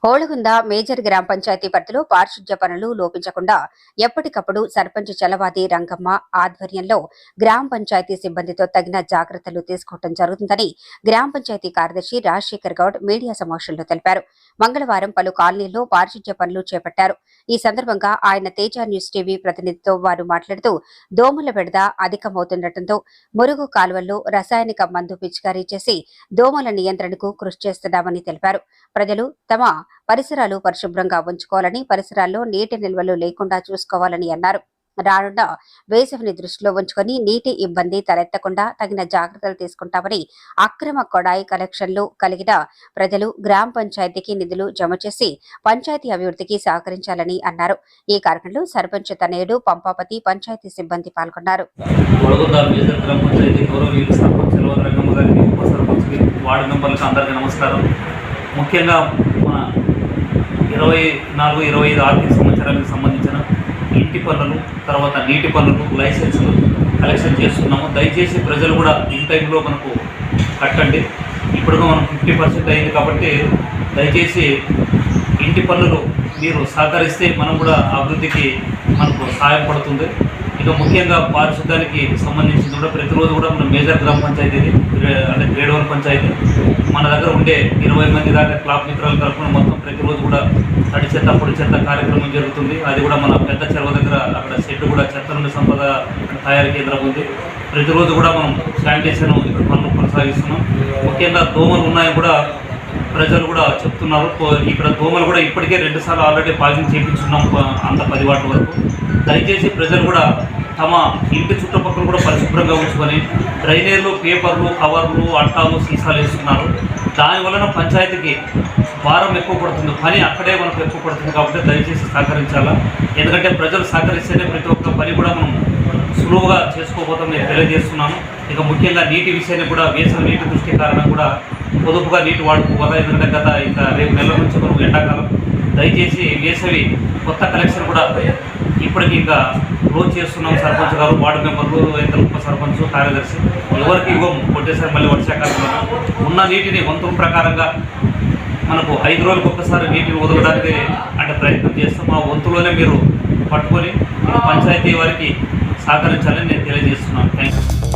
Holagunda major గ్రామ పంచాయతీ పరిధిలో పారిశుధ్య పనులు లోపించకుండా ఎప్పటికప్పుడు సర్పంచ్ చలవాది రంగమ్మ ఆధ్వర్యంలో గ్రామ పంచాయతీ సిబ్బందితో తగిన జాగ్రత్తలు తీసుకోవడం జరుగుతుందని గ్రామ పంచాయతీ కార్యదర్శి రాజశేఖర్ గౌడ్ మీడియా సమావేశంలో తెలిపారు. మంగళవారం పలు కాలనీల్లో పారిశుధ్య పనులు చేపట్టారు. ఈ సందర్భంగా ఆయన తేజ న్యూస్ టీవీ ప్రతినిధితో వారు మాట్లాడుతూ దోమల బెడద అధికమవుతుండటంతో మురుగు కాలువల్లో రసాయనిక మందు పిచికారీ చేసి దోమల నియంత్రణకు కృషి చేస్తున్నామని తెలిపారు. ప్రజలు తమ పరిసరాలు పరిశుభ్రంగా ఉంచుకోవాలని, పరిసరాల్లో నీటి నిల్వలు లేకుండా చూసుకోవాలని అన్నారు. రానున్న వేసవిని దృష్టిలో ఉంచుకొని నీటి ఇబ్బంది తలెత్తకుండా తగిన జాగ్రత్తలు తీసుకుంటామని, అక్రమ కొడాయి కలెక్షన్లు కలిగిన ప్రజలు గ్రామ పంచాయతీకి నిధులు జమ చేసి పంచాయతీ అభివృద్ధికి సహకరించాలని అన్నారు. ఈ కార్యక్రమంలో సర్పంచ్ తనయుడు పంపాపతి, పంచాయతీ సిబ్బంది పాల్గొన్నారు. ముఖ్యంగా మన 24-25 ఆర్థిక సంవత్సరాలకు సంబంధించిన ఇంటి పన్నులు, తర్వాత నీటి పన్నులు, లైసెన్సులు కలెక్షన్ చేస్తున్నాము. దయచేసి ప్రజలు కూడా ఇన్ టైంలో మనకు కట్టండి. ఇప్పుడు మనం 50% అయింది కాబట్టి దయచేసి ఇంటి పన్నులు మీరు సహకరిస్తే మనం కూడా అభివృద్ధికి మనకు సహాయం పడుతుంది. ఇక ముఖ్యంగా పారిశుద్ధ్యానికి సంబంధించింది కూడా ప్రతిరోజు కూడా మన మేజర్ గ్రామ పంచాయతీ అంటే గ్రేడ్ 1 పంచాయతీ మన దగ్గర ఉండే 20 మంది దాకా క్లాబ్ మిత్రాల తరఫున మొత్తం ప్రతిరోజు కూడా తడి చెత్త పొడి చెత్త కార్యక్రమం జరుగుతుంది. అది కూడా మన పెద్ద చెరువు దగ్గర అక్కడ షెడ్ కూడా చెత్త నుండి సంపద తయారీ కేంద్రం ఉంది. ప్రతిరోజు కూడా మనం శానిటేషన్ ఇక్కడ పనులు కొనసాగిస్తున్నాం. ముఖ్యంగా దోమలు ఉన్నాయని కూడా ప్రజలు కూడా చెప్తున్నారు. ఇక్కడ దోమలు కూడా ఇప్పటికే 2 సార్లు ఆల్రెడీ పాజింగ్ చేయించున్నాం అంత 10 వాటి వరకు. దయచేసి ప్రజలు కూడా తమ ఇంటి చుట్టుపక్కల కూడా పరిశుభ్రంగా ఉంచుకొని డ్రైనేర్లు, పేపర్లు, కవర్లు, అట్టాలు, సీసాలు వేస్తున్నారు. దానివలన పంచాయతీకి భారం ఎక్కువ పడుతుంది, పని అక్కడే మనకు ఎక్కువ పడుతుంది. కాబట్టి దయచేసి సహకరించాలా. ఎందుకంటే ప్రజలు సహకరిస్తేనే ప్రతి ఒక్క పని కూడా మనం సులువుగా చేసుకోబోతాం నేను తెలియజేస్తున్నాను. ఇక ముఖ్యంగా నీటి విషయాన్ని కూడా వేసవి నీటి దృష్టి కారణం కూడా పొదుపుగా నీటి వాడుకోవాలి. ఎందుకంటే గత ఇంకా రేపు నెల నుంచి మనం ఎండాకాలం. దయచేసి వేసవి కొత్త కలెక్షన్ కూడా ఇప్పటికి ఇంకా క్లోజ్ చేస్తున్నాం. సర్పంచ్ గారు, వార్డు మెంబర్లు, ఇతర ఉప సర్పంచ్, కార్యదర్శి ఎవరికి ఇవ్వము. కొట్టేసారి మళ్ళీ వర్షాకాలంలో ఉన్న నీటిని వంతు ప్రకారంగా మనకు 5 రోజులకు ఒక్కసారి నీటిని వదలడానికి అంటే ప్రయత్నం చేస్తాం. ఆ వంతులోనే మీరు పట్టుకొని పంచాయతీ వారికి సహకరించాలని నేను తెలియజేస్తున్నాను. Thank you.